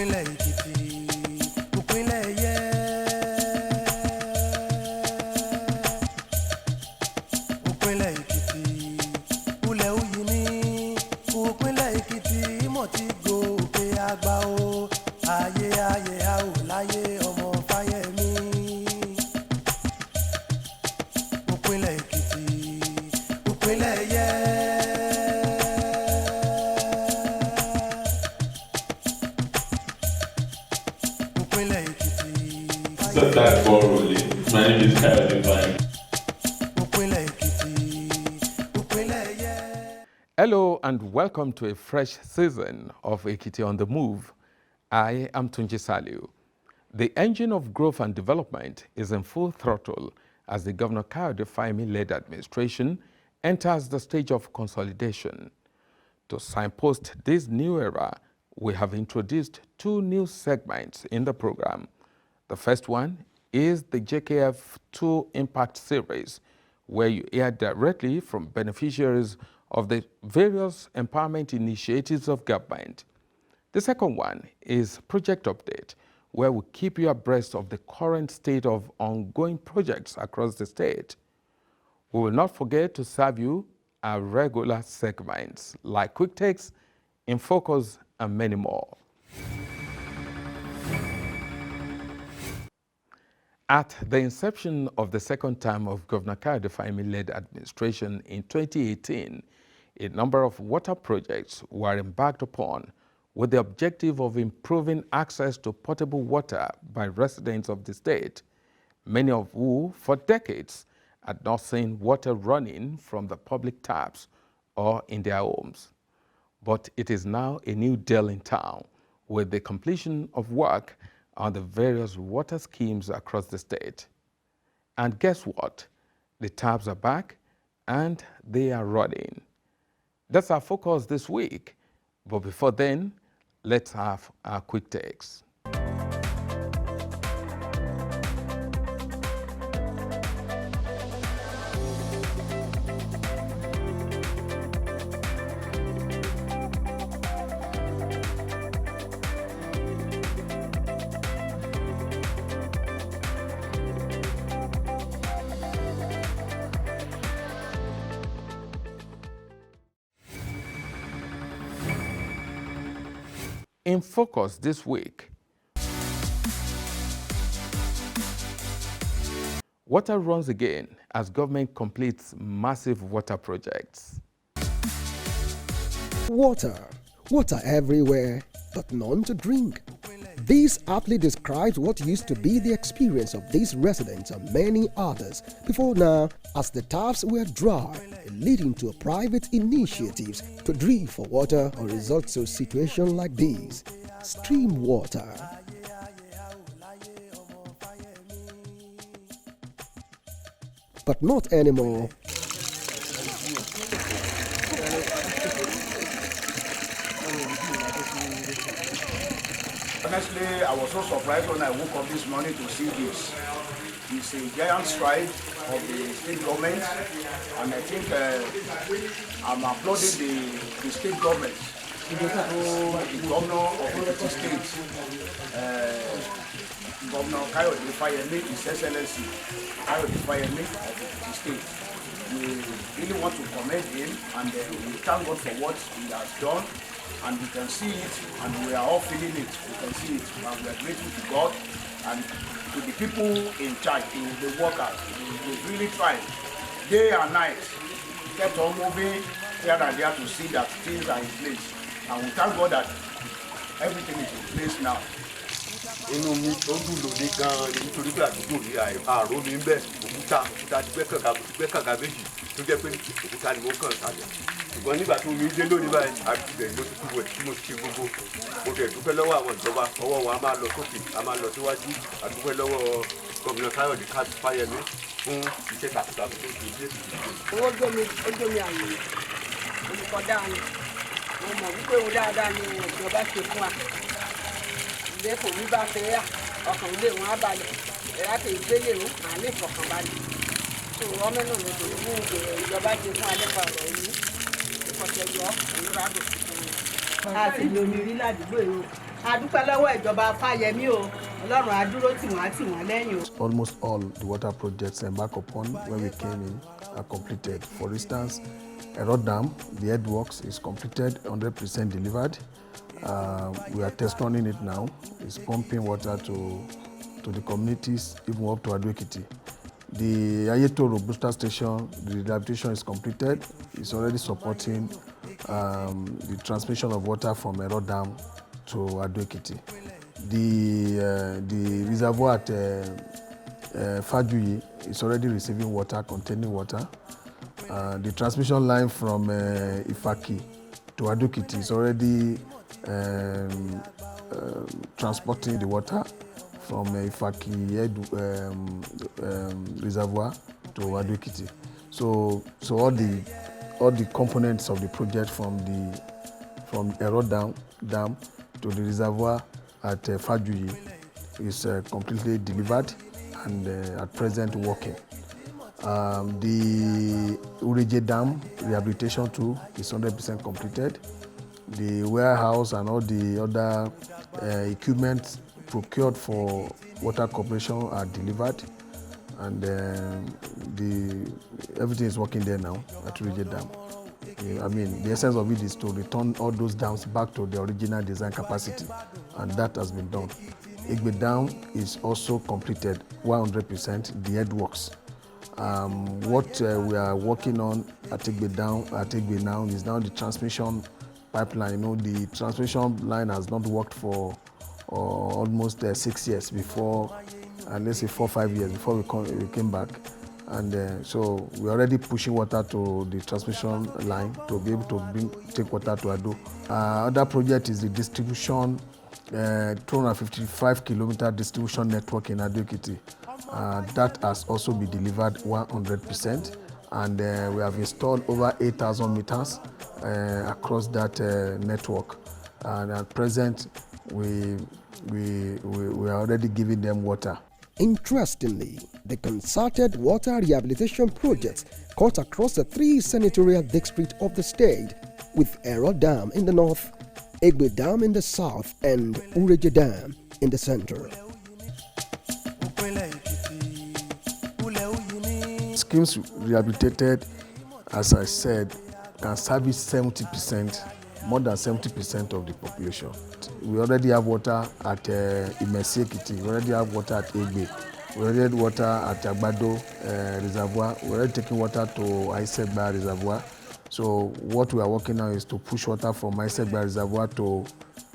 ìpínlẹ̀ Ekiti, ìpínlẹ̀ Ẹ̀yẹ́. Ìpínlẹ̀ Ekiti, ulẹ̀ uyì ní. Ìpínlẹ̀ Ekiti, ìmọ̀ tí gòkè àgbà o. Ayé ayé a ò láyé ọmọ Fáyẹmí. Ìpínlẹ̀ Ekiti, ìpínlẹ̀ Ẹ̀yẹ́. Set that ball rolling. My name is Kayode Fayemi. Hello and welcome to a fresh season of Ekiti on the Move. I am Tunji Saliu. The engine of growth and development is in full throttle as the Governor Kayode Fayemi-led administration enters the stage of consolidation. To signpost this new era, we have introduced two new segments in the program. The first one is the JKF2 Impact Series, where you hear directly from beneficiaries of the various empowerment initiatives of government. The second one is Project Update, where we keep you abreast of the current state of ongoing projects across the state. We will not forget to serve you our regular segments like Quick Takes, In Focus, and many more. At the inception of the second term of Governor Kayode Fayemi-led administration in 2018, a number of water projects were embarked upon with the objective of improving access to potable water by residents of the state, many of who, for decades, had not seen water running from the public taps or in their homes. But it is now a new deal in town with the completion of work on the various water schemes across the state. And guess what? The taps are back and they are running. That's our focus this week. But before then, let's have our quick takes. In Focus this week, water runs again as government completes massive water projects. Water everywhere, but none to drink. This aptly describes what used to be the experience of these residents and many others before now, as the taps were dry, leading to private initiatives to drill for water or resort to a situation like this. Stream water. But not anymore. Honestly, I was so surprised when I woke up this morning to see this. It's a giant stride of the state government, and I think I'm applauding the state government. The governor of Ekiti State, Governor Kayode Fayemi, His Excellency Kayode Fayemi of Ekiti State. We really want to commend him, and we thank God for what he has done. And we can see it, and we are all feeling it. We can see it, and we are grateful to God and to the people in charge, to the workers. We really tried day and night, kept on moving here and there to see that things are in place. And we thank God that everything is in place now. Inú mi ó dùn lóde gan-an nítorí pé àdúgbò ní àrò mi ń bẹ òkúta ti gbẹ́ kànga méjì tó jẹ́ pé òkúta ni mo kàn sálẹ̀. Ṣùgbọ́n nígbà tó mi dé lónìí báyìí àdúgbò ló ti kú wẹ̀ tí mo ti ṣe gbogbo. Mo fẹ́ dúpẹ́ lọ́wọ́ àwọn ìjọba ọwọ́ wọn a máa lọ sókè a máa lọ síwájú àdúpẹ́ lọ́wọ́ Gómìnà Kayode Fayemi fún iṣẹ́ takuntakun tó ti dé. Owó gbómi àyè olùkọ́ dáa ni mo mọ̀ wípé òun dáadáa ni ìjọba ṣe fún wa. Ilé kò ní bá fẹ́ yà ọkàn ilé wọn á balẹ̀ ẹ̀rá tẹ̀ ìgbélé wọn à lè fọkàn balẹ̀. Tó ọmọ náà ló tó mú ìjọba ṣe fún alẹ́pàá ọ̀rọ̀ yìí ìkọ̀tẹ̀ yọ òun bá gòkè fún mi. A ti lomi rí ládùúgbò yìí a dúpẹ́ lọ́wọ́ ìjọba Fáyẹmí o, Ọlọ́run á dúró tì wọ́n á tì wọ́n lẹ́yìn o. Almost all the water projects embarked upon when we came in are completed. For instance, Ero Dam, the headworks is completed, 100% delivered. We are test running it now. It's pumping water to the communities, even up to Ekiti. The Ayeto Robusta station, the rehabilitation is completed. It's already supporting the transmission of water from Ero Dam to Ekiti. The reservoir at Fajuyi is already receiving water, containing water. The transmission line from Ifaki to Ekiti is already transporting the water from Ifaki reservoir to Ekiti. So all the components of the project from Ero Dam to the reservoir at Fajuyi is completely delivered and at present working. The Ureje Dam rehabilitation too is 100% completed. The warehouse and all the other equipment procured for water corporation are delivered, and everything is working there now at Ureje Dam. I mean, the essence of it is to return all those dams back to the original design capacity, and that has been done. Egbe Dam is also completed 100%, the headworks. What we are working on at Egbe now is now the transmission pipeline. You know, the transmission line has not worked for almost 6 years before, let's say 4 or 5 years before we came back. And so we're already pushing water to the transmission line to be able to take water to Ado. Other project is the distribution, 255 kilometer distribution network in Ado Ekiti. That has also been delivered 100%, and we have installed over 8,000 meters across that network. And at present, we are already giving them water. Interestingly, the concerted water rehabilitation projects cut across the 3 senatorial districts of the state, with Ero Dam in the north, Egbe Dam in the south, and Ureje Dam in the center. Schemes rehabilitated, as I said, can service 70%, more than 70% of the population. We already have water at Imesi Ekiti, we already have water at Egbe, we already have water at Agbado reservoir, we already taking water to Aisegba reservoir. So what we are working on is to push water from Aisegba reservoir to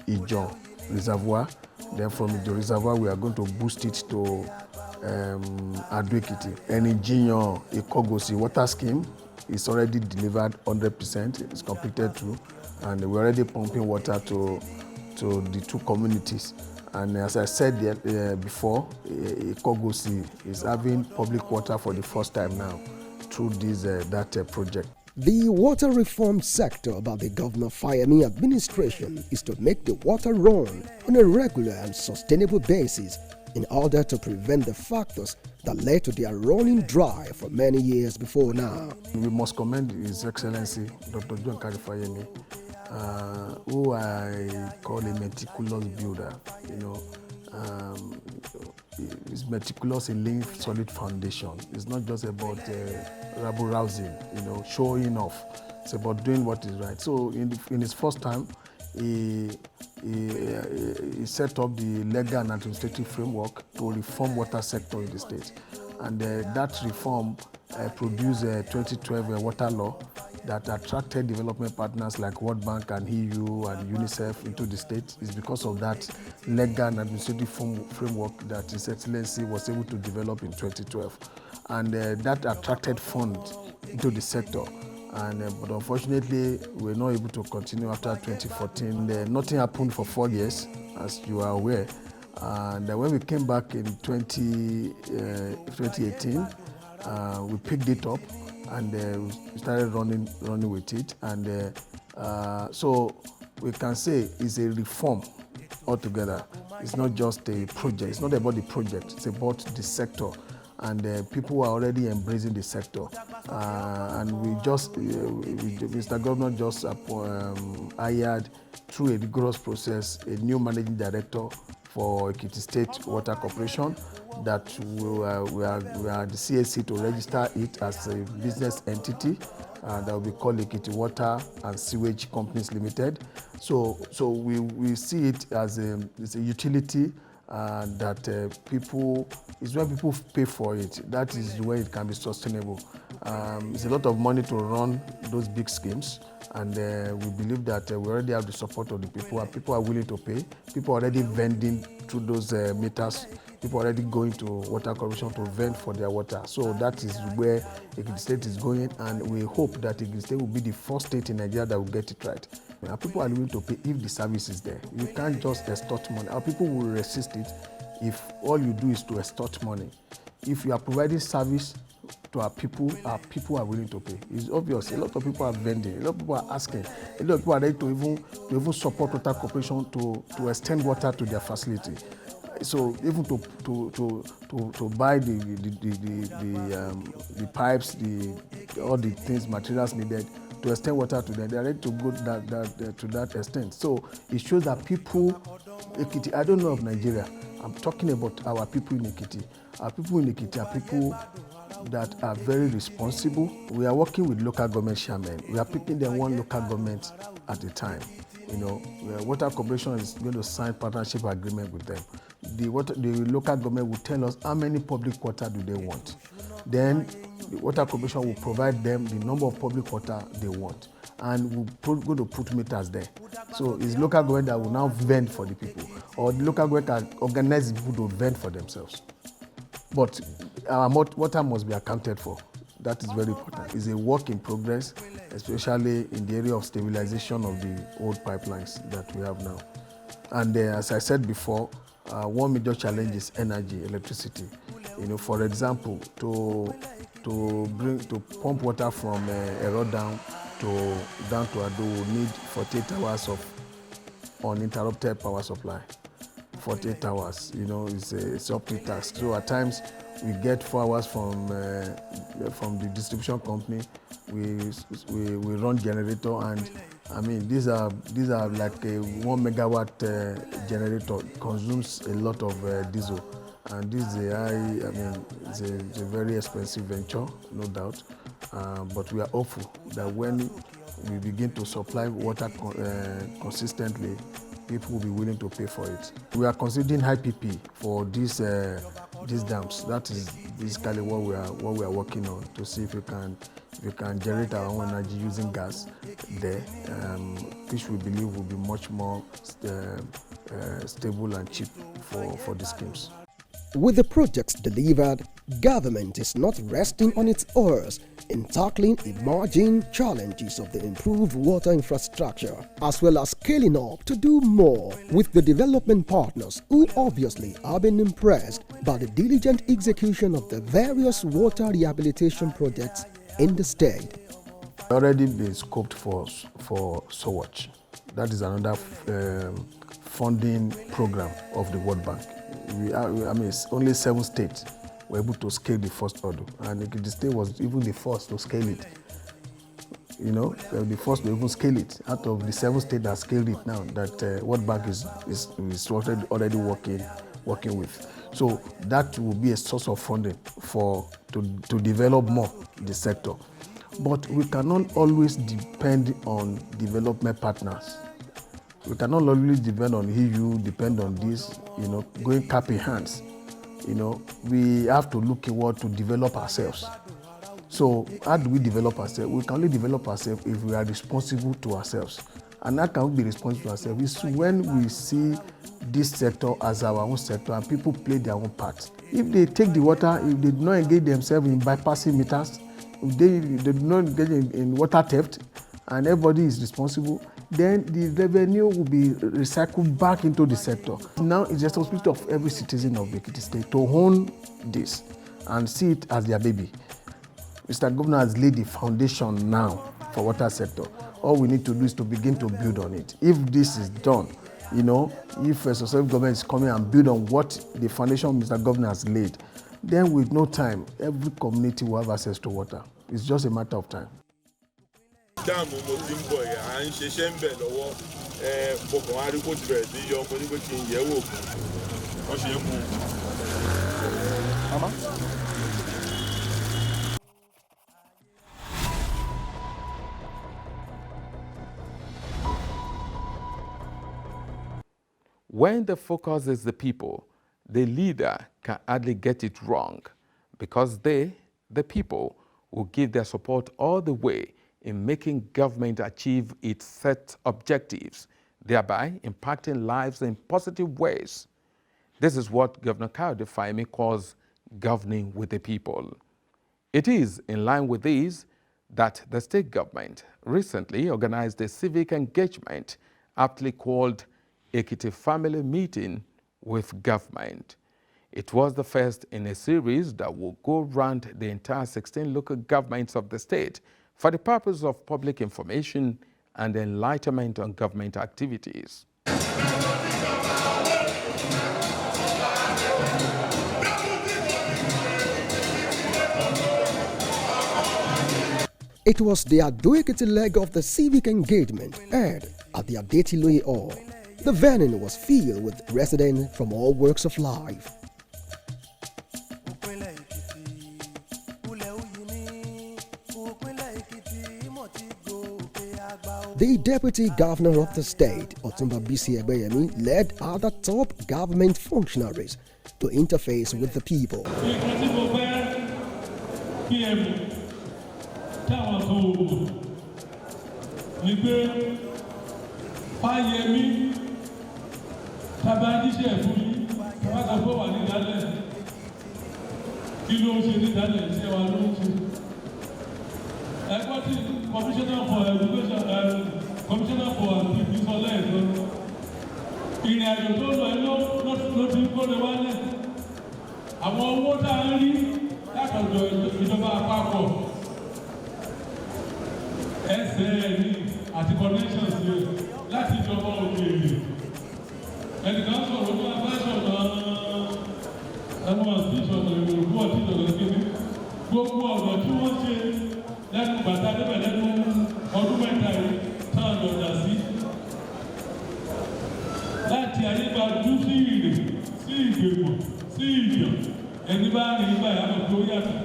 Ijon reservoir. Then from Ijon reservoir, we are going to boost it to Ado Ekiti. Enijiyan Ikogosi water scheme is already delivered 100%, it's completed too, and we're already pumping water to the 2 communities. And as I said before, Ikogosi is having public water for the first time now through that project. The water reform sector by the Governor Fayemi administration is to make the water run on a regular and sustainable basis in order to prevent the factors that led to their running dry for many years before now. We must commend His Excellency Dr. Kayode Fayemi, who I call a meticulous builder. You know, he's meticulous in laying solid foundation. It's not just about rabble-rousing, you know, showing off. It's about doing what is right. So in his first time, he set up the legal and administrative framework to reform water sector in the state. And that reform produced a 2012 water law that attracted development partners like World Bank and EU and UNICEF into the state. It's because of that legal and administrative framework that His Excellency was able to develop in 2012. And that attracted funds into the sector. But unfortunately, we were not able to continue after 2014. Nothing happened for 4 years, as you are aware. And when we came back in 2018, we picked it up and we started running with it. And so we can say it's a reform altogether. It's not just a project. It's not about the project. It's about the sector. and people are already embracing the sector. And Mr. Governor just hired, through a rigorous process, a new managing director for Ekiti State Water Corporation that we are the CAC to register it as a business entity that will be called Ekiti Water and Sewage Companies Limited. So we see it as it's a utility that people, is when people pay for it. That is where it can be sustainable. It's a lot of money to run those big schemes, and we believe that we already have the support of the people, and people are willing to pay. People are already vending through those meters. People are already going to water corporation to vend for their water. So that is where Ekiti State is going, and we hope that Ekiti State will be the first state in Nigeria that will get it right. And people are willing to pay if the service is there. You can't just extort money. Our people will resist it if all you do is to extort money. If you are providing service to our people are willing to pay. It's obvious. A lot of people are vending. A lot of people are asking. A lot of people are ready to even support water corporation to extend water to their facility. So even to buy the pipes, all the things, materials needed to extend water to them, they are ready to go to that extent. So it shows that people, Ekiti, I don't know of Nigeria, I'm talking about our people in Ekiti. Our people in Ekiti are people that are very responsible. We are working with local government chairmen. We are picking them one local government at a time. You know, the water corporation is going to sign partnership agreement with them. The local government will tell us how many public water do they want. Then the water corporation will provide them the number of public water they want, and we're going to put meters there. So it's local government that will now vend for the people, or the local government can organize the people to vend for themselves. But our water must be accounted for. That is very important. It's a work in progress, especially in the area of stabilization of the old pipelines that we have now. And as I said before, one major challenge is energy, electricity. You know, for example, to pump water from Ero down to Ado, we need 48 hours of uninterrupted power supply. 48 hours, you know, it's up to task. So at times we get 4 hours from the distribution company. We run generator, and I mean these are like a 1 megawatt generator. It consumes a lot of diesel, and this is it's a very expensive venture, no doubt. But we are hopeful that when we begin to supply water consistently, people will be willing to pay for it. We are considering high PP for these dams. That is basically what we are working on, to see if we can generate our own energy using gas there, which we believe will be much more stable and cheap for the schemes. With the projects delivered, government is not resting on its oars in tackling emerging challenges of the improved water infrastructure, as well as scaling up to do more with the development partners who obviously have been impressed by the diligent execution of the various water rehabilitation projects in the state. Already been scoped for SOWACH. That is another funding program of the World Bank. It's only 7 states were able to scale the first hurdle, and the state was even the first to scale it. You know, the first to even scale it out of the 7 states that scaled it now. That World Bank is already working with. So that will be a source of funding to develop more the sector. But we cannot always depend on development partners. We cannot always depend on EU, depend on this, you know, going cap in hands. You know, we have to look inward to develop ourselves. So how do we develop ourselves? We can only develop ourselves if we are responsible to ourselves. And how can we be responsible to ourselves? It's when we see this sector as our own sector and people play their own part. If they take the water, if they do not engage themselves in bypassing meters, if they do not engage in water theft, and everybody is responsible, then the revenue will be recycled back into the sector. Now it's the responsibility of every citizen of the Ekiti State to own this and see it as their baby. Mr. Governor has laid the foundation now for water sector. All we need to do is to begin to build on it. If this is done, you know, if a successive government is coming and build on what the foundation Mr. Governor has laid, then with no time, every community will have access to water. It's just a matter of time. Dáàmù mo ti ń bọ̀ yẹn, à ń ṣiṣẹ́ ń bẹ̀ lọ́wọ́, mo kàn wá rí kó ti bẹ̀rẹ̀ sí yọ ọmọ ní pé kí n yẹ̀ wò wọ́n ṣe é kú. When the focus is the people, the leader can hardly get it wrong because they, the people, will give their support all the way in making government achieve its set objectives, thereby impacting lives in positive ways. This is what Governor Kayode Fayemi calls governing with the people. It is in line with this that the state government recently organized a civic engagement aptly called Ekiti Family Meeting with Government. It was the first in a series that will go round the entire 16 local governments of the state for the purpose of public information and enlightenment on government activities. It was the Ado-Ekiti leg of the civic engagement held at the Adetiloye Hall. The venue was filled with residents from all walks of life. The Deputy Governor of the state, Otumba Bisi Egbeyemi, led other top government functionaries to interface with the people. Commissioner for Education, Commissioner for ìrìn àjò tó lọ ló ti kó lè wálé. Àwọn owó tá a rí látọ̀dọ̀ ìjọba àpapọ̀ SNI àti connections yẹn láti ìjọba òkèèrè. Ẹnìkan sọ̀rọ̀ ní abáṣọ̀nà ẹ̀wọ̀n àtìṣọ̀nà ìròkú ọ̀tìṣọ̀nà kíní. Gbogbo ọ̀nà tí wọ́n ṣe lẹ́nu bàtà débẹ̀ lẹ́nu ọdún mẹ́ta yìí tán lọ́dà sí. Láti ayébájú sí ìrè, sí ìgbèmọ̀, sí ìyàn, ẹni bá rìn nígbà yàtọ̀ tó yàtọ̀.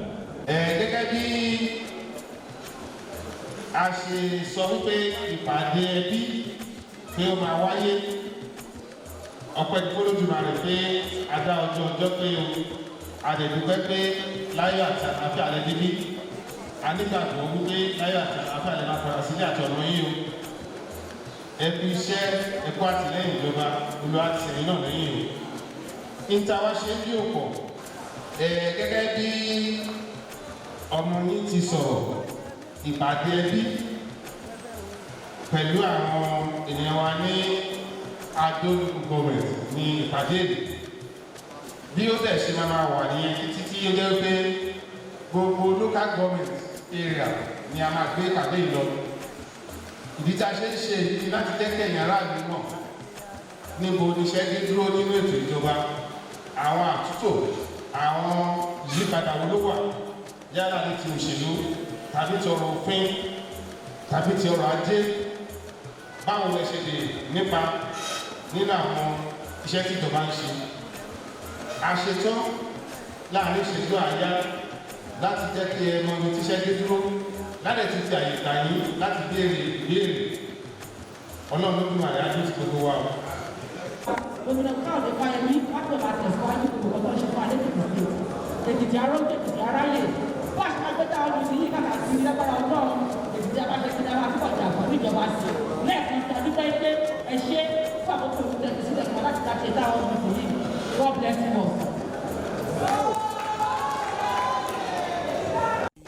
Gẹ́gẹ́ bí a ṣe sọ wípé ìpàdé ẹbí pé ó máa wáyé, ọpẹ́ ìfowópamọ́ rẹ̀ pé a dá ọjọ́ pé o, a lè dúpẹ́ pé láyọ̀ àti àlàáfíà lè débí. A nígbàgbọ́ wípé láyọ̀ àti àlàáfíà lè máa padà sílé àti ọ̀nà yìí o. Ẹbí iṣẹ́ ẹ̀kọ́ àtìlẹ́yìn ìjọba olúwa ti sẹ́yìn náà lẹ́yìn o. Ìtawá ṣe bí òpọ̀ gẹ́gẹ́ bí ọmọ yín ti sọ̀rọ̀ ìpàdé ẹbí pẹ̀lú àwọn ènìyàn wa ní Ado government ní ìpàdé èdè. Bí ó dẹ̀ ṣe máa wà ní Ekiti tí ó jẹ́ pé gbogbo local government area ni a máa gbé ìpàdé yìí lọ. Ìdí tí a ṣe ń ṣe èyí láti jẹ́ kẹ̀yìn aráàlú mọ̀ níbo oníṣẹ́ dé dúró nínú ètò ìjọba, àwọn àtúntò, àwọn ìyípadà wo ló wà yálà ní ti òṣèlú tàbí ti ọrọ̀ òfin tàbí ti ọrọ̀ ajé, báwo lẹ ṣe lè nípa nínú àwọn iṣẹ́ tí ìjọba ń ṣe. A ṣetán láàrin ìṣẹ́jú àáyá láti jẹ́ kí ẹ mọ ibi tíṣẹ́ dé dúró láti ti fi àyè gbà yín láti béèrè ìbéèrè. Ọlọ́run ló dùn àyà ní gbogbo wa o. Governor Kayode Fayemi wá pè máa tẹ̀síwájú gbogbo ọ̀tọ̀ ṣe fún Adékìtì Èkìtì arógbè Èkìtì aráyè bó àṣẹ máa gbé táwọn ọmọ ìlú kàkà sí i lágbára Ọlọ́run Èkìtì abáṣẹ kí dára fún ọjà àpọ̀ níjọba sí i lẹ́ẹ̀kan tí a dúpẹ́ pé ẹ ṣe fún àkókò ìtẹ̀sí sílẹ̀ fún láti dáṣe táwọn ọmọ ìlú yìí. God bless you all.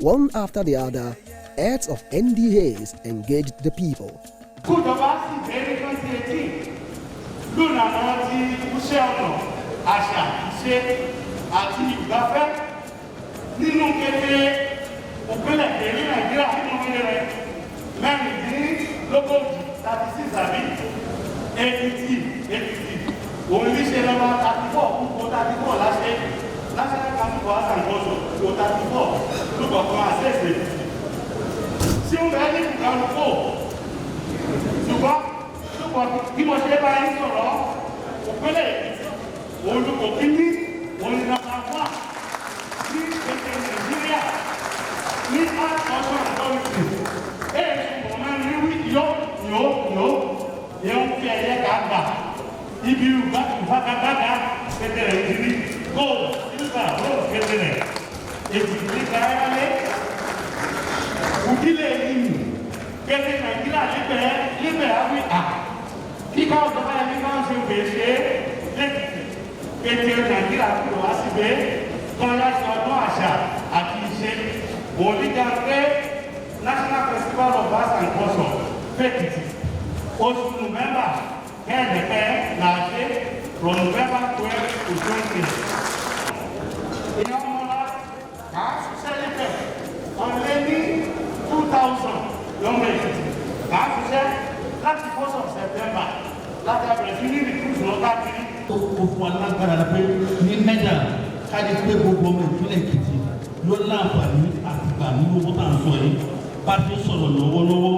One after the other, heads of NDAs engaged the people. Kújọba sì bẹ̀rẹ̀ 2018 lónà àwọn ti iṣẹ́ ọ̀nà àṣà ìṣe àti ìgbafẹ́ nínú kéde òpínlẹ̀ èrí Nàìjíríà nínú ilé rẹ̀ mẹ́rìndínlógójì 36 àbí Èkìtì òun ní ṣe lọ́wọ́ 34 kúkú 34 láṣẹ National Council for Arts and Culture kò 34 lùkọ̀ kan àṣẹ̀ṣẹ̀ tí ó bẹ́ẹ̀ ní ìkàlùkò ṣùgbọ́n lùkọ̀ bí mo ṣe bá yín sọ̀rọ̀ òpínlẹ̀ olùkọ̀ kíní olùdàgbà wà ní ètò Nàìjíríà ní Art Culture Authority ṣùgbọ́n máa ń rí yó yẹn ń fi ẹ̀yẹ gàgbà ibi ìfagagbága tẹ̀tẹ̀rẹ̀ ìdílé gold silver rose tẹ̀tẹ̀rẹ̀ ètùtù káyálé òdílé ìlú kẹsẹ̀ Nàìjíríà líbẹ̀ áfíríkà kíkọ́ ọ̀dọ́bá ẹni máa ń ṣe gbèsè lẹ́tìtì ètò Nàìjíríà kúrò wá síbẹ̀ tọ́lá sí ọdún àṣà àti ìṣe òdíjà pé National Festival of Arts and Culture fẹ́kìtì oṣù November kẹ́ẹ̀dẹ̀kẹ́ làṣẹ from November 12 to 20. ìyá ọmọlá kà á ṣiṣẹ́ níbẹ̀ ọ̀lẹ́ ní 2000 lọ́mọ Èkìtì kà á ṣiṣẹ́ láti 1st of September láti abẹ̀rẹ̀ sí ní recruit lọ káàkiri. ó fún wa lágbára pé ní mẹ́jà káàdì pé gbogbo ọmọ ìpínlẹ̀ Èkìtì ló láǹfààní àtìgbà ní owó tá à ń sọ yìí bá ti sọ̀rọ̀ lọ́wọ́lọ́wọ́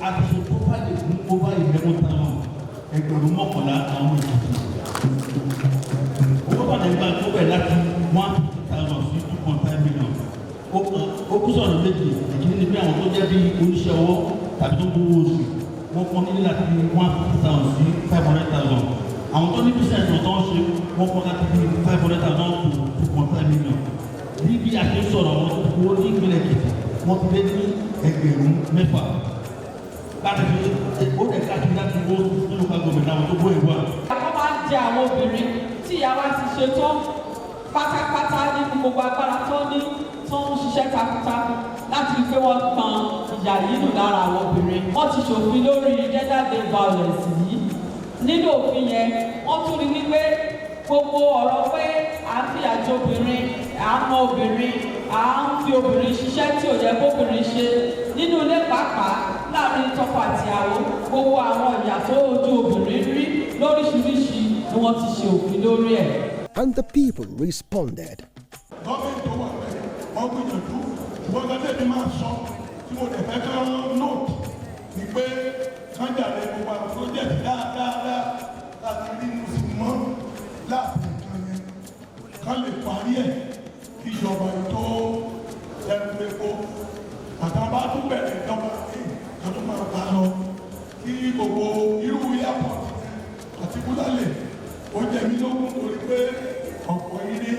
àti ṣe tó bá lè fún over 11,000 ẹgbẹ̀rún mọ́kànlá àwọn Èkìtì. owó bá lè gba tó bẹ̀ láti 150,000 sí 2.5 million. ó kú sọ̀rọ̀ méjì èyí ni pé àwọn tó jẹ́ bí oníṣẹ́ ọwọ́ tàbí tó gbowó oṣù wọ́n kọ́ nílé láti 150,000 sí 500,000. àwọn tó ní bísẹ̀nsì ọ̀tọ̀ ń ṣe wọ́n kọ́ láti 500,000 to 2.5 million. bí bí a ṣe sọ̀rọ̀ owó ní ìpínlẹ̀ Èkìtì wọ́n ti lé ní ẹgbẹ̀rún 6 láti fi ó lè káàkiri láti wó nínú ká gómìnà àwọn tó gbó ìwà. àwọn máa ń jẹ àwọn obìnrin tí ìyá wa ti ṣe tán pátápátá nínú gbogbo agbára tó ní tó ń ṣiṣẹ́ takuntakun láti rí pé wọ́n tan ìyà yìí nù lára àwọn obìnrin. wọ́n ti ṣòfin lórí gender based violence yìí. nínú òfin yẹn wọ́n tún rí wípé gbogbo ọ̀rọ̀ pé à ń fìyà jẹ obìnrin à ń mọ obìnrin à ń fi obìnrin ṣiṣẹ́ tí ò yẹ kóbìnrin ṣe nínú ilé pàápàá láàrin tọkọ àtìyàwó gbogbo àwọn ìyà tó ojú obìnrin rí lóríṣiríṣi ni wọ́n ti ṣe òfin lórí ẹ̀. And the people responded. gọ́ọ̀mẹ̀ntì tó wà pẹ́ wọ́n gbìyànjú ṣùgbọ́n gẹ́gẹ́ bí máa sọ tí mo dẹ̀ fẹ́ kán nóòtù ni pé kájà rẹ̀ gbogbo àwọn pírójẹ́tì dáadáa láti rí inú sí mọ́ láàbù nǹkan yẹn ká lè parí ẹ̀ kí ìjọba tó ẹnu epo àtàwọn tún bẹ̀rẹ̀ ìjọba kan tó máa bá lọ kí gbogbo irú airport àti búlálẹ̀ ó jẹ́ mí lógún torí pé ọ̀pọ̀ ire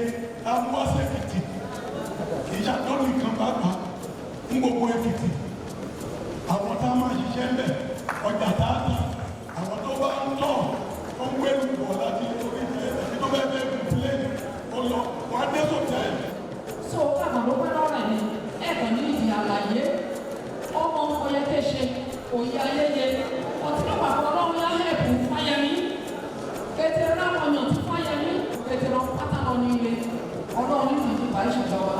amúwásẹ́kìtì kì í ṣàtọ́nù nǹkan pàápàá fún gbogbo Èkìtì àwọn tá a máa ṣiṣẹ́ ń bẹ̀ ọjà tààtà àwọn tó bá ń tọ̀ tó ń wéru bọ̀ láti orí ilẹ̀ àti tó bẹ́ẹ̀ bẹ́ẹ̀ bùlé ó lọ wọ́n á dé sọ̀tẹ́. so káàmà ló pẹ́ lọ́rọ̀ ni ẹ̀kọ́ ní ìdí àlàyé ọmọ ọyẹ tẹ̀ ṣe òye ayẹyẹ ọtí lọ́pàá fún ọlọ́run yá hẹ́ẹ̀pù Fáyẹmí kẹtẹrẹ láwọn ọyàn tí Fáyẹmí kẹtẹrẹ pátá lọ ní ilé ọlọ́run ní ìdí ìbá ìṣèjọba.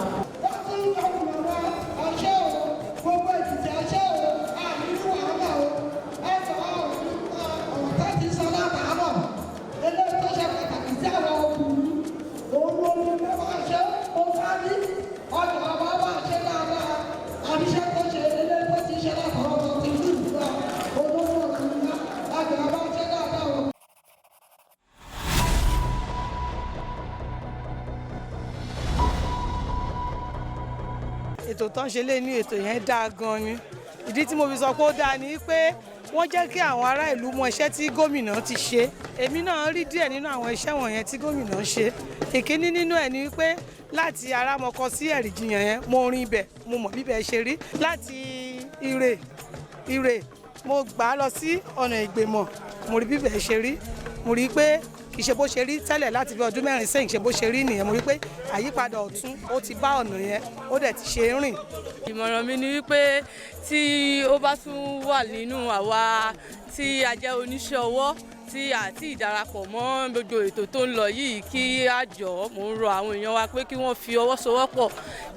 wọ́n tún ń gbàgbọ́ wa ọṣẹ́ o gbogbo Èkìtì ọṣẹ́ o àmínú wàhálà o ẹ̀fọ́ ọ̀rọ̀ tá ti sọ látàárọ̀ eléyìí tó ṣe pàtàkì sí àwọn ọkùnrin òun ló ní pé wọ́n ṣe ó parí ọjà ọba wa ṣe dáadáa àbíṣe tó ṣe eléyìí tó ti ṣe látàárọ̀ tó ti rí ìgbà olówó ọkùnrin náà ọjà ọba ṣe dáadáa o. ètò tán ṣe lé ní ètò yẹn dáa gan ni ìdí tí mo fi sọ pé ó dáa ni pé wọ́n jẹ́ kí àwọn ará ìlú mọ iṣẹ́ tí gómìnà ti ṣe èmi náà rí díẹ̀ nínú àwọn iṣẹ́ wọ̀nyẹn tí gómìnà ṣe ìkíní nínú ẹ̀ ni pé láti Arámọkọ sí Ẹ̀rìjìyàn yẹn mo rin ibẹ̀ mo mọ̀ bíbẹ̀ ṣe rí láti Ìrè mo gbà á lọ sí ọ̀nà Ìgbèmọ̀ mo rí bíbẹ̀ ṣe rí mo rí pé kì í ṣe bó ṣe rí tẹ́lẹ̀ láti bí ọdún 4 sẹ́yìn ṣe bó ṣe rí nìyẹn mo rí pé àyípadà ọ̀tún ó ti bá ọ̀nà yẹn ó dẹ̀ ti ṣe é rìn. ìmọ̀ràn mi ni wípé tí ó bá tún wà nínú àwa tí a jẹ́ oníṣẹ́ ọwọ́ tí àti ìdarapọ̀ mọ́ gbogbo ètò tó ń lọ yìí kí á jọ̀ọ́ mò ń rọ àwọn èèyàn wa pé kí wọ́n fi ọwọ́ sowọ́pọ̀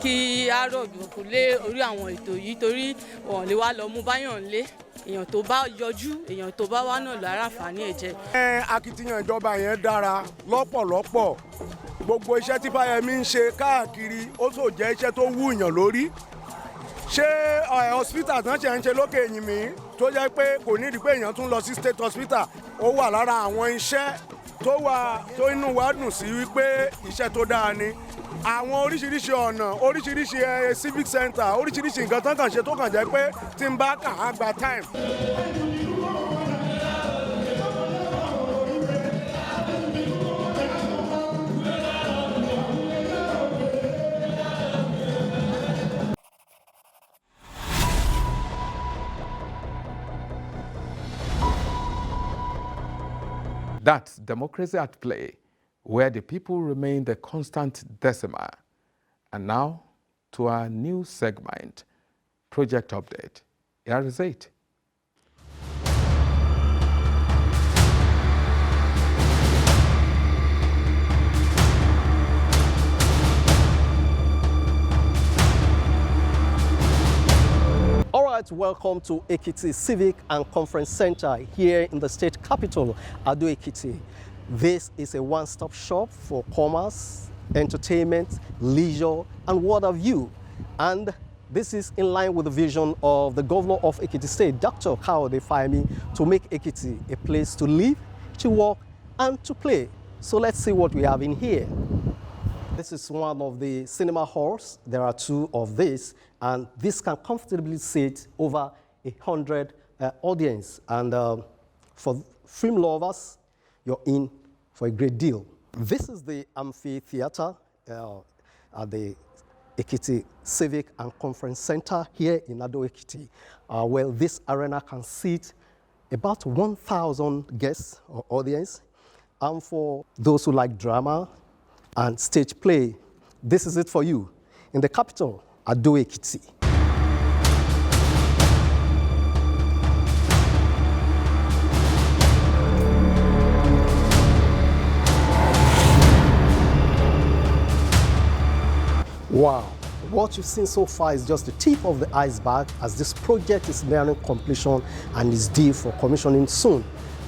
kí á rọ̀gbọ̀kú lé orí àwọn ètò yìí torí wọ́n lè wá lọ mú báyàn lé èèyàn tó bá yọjú èèyàn tó bá wá náà lára àǹfààní ẹ̀ jẹ. akitiyan ìjọba yẹn dára lọ́pọ̀lọpọ̀ gbogbo iṣẹ́ tí Fáyẹmí ń ṣe káàkiri ó tó jẹ́ iṣẹ́ tó wúyàn lórí. Ṣé hospital tán ṣe ń ṣe lókè Ìyìnmí tó jẹ́ pé kò nídìí pé èèyàn tún lọ sí state hospital, ó wà lára àwọn iṣẹ́ tó inú wa dùn sí wípé iṣẹ́ tó dáa ni. Àwọn oríṣiríṣi ọ̀nà, oríṣiríṣi civic center, oríṣiríṣi nǹkan tán kàn ṣe tó kàn jẹ́ pé tí ń bá kà á gba time. That's democracy at play, where the people remain the constant decimal. And now to our new segment, Project Update. Here is it. All right, welcome to Ekiti Civic and Conference Center here in the state capital, Ado Ekiti. This is a one-stop shop for commerce, entertainment, leisure, and what have you. And this is in line with the vision of the Governor of Ekiti State, Dr. Kayode Fayemi, to make Ekiti a place to live, to work, and to play. So let's see what we have in here. This is one of the cinema halls. There are two of these, and this can comfortably sit over 100 audience. And for film lovers, you're in for a great deal. This is the amphitheater at the Ekiti Civic and Conference Center here in Ado Ekiti. Well, this arena can seat about 1,000 guests or audience. And for those who like drama and stage play, this is it for you. In the capital, Ado Ekiti. Wow, what you've seen so far is just the tip of the iceberg, as this project is nearing completion and is due for commissioning soon.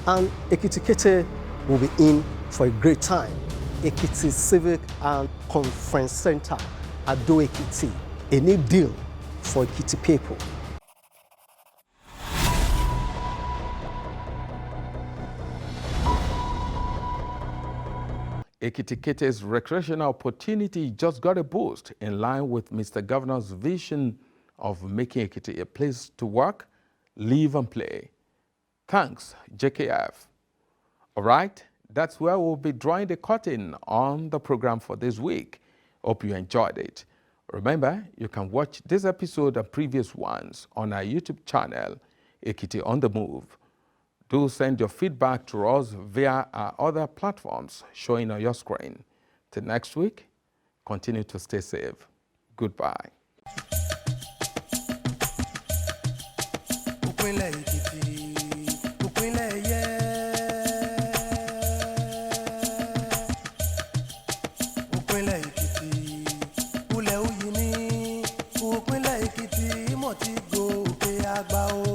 And Ekiti will be in for a great time. Ekiti Civic and Conference Center, Ado Ekiti, a new deal for Ekiti people. Ekiti-Kete's recreational opportunity just got a boost in line with Mr. Governor's vision of making Ekiti a place to work, live and play. Thanks, JKF. All right, that's where we'll be drawing the curtain on the program for this week. Hope you enjoyed it. Remember, you can watch this episode and previous ones on our YouTube channel, Ekiti on the Move. Do send your feedback to us via our other platforms showing on your screen. Till next week, continue to stay safe. Goodbye. Ìpínlẹ̀ Èkìtì mọ̀ tí gòkè àgbà o.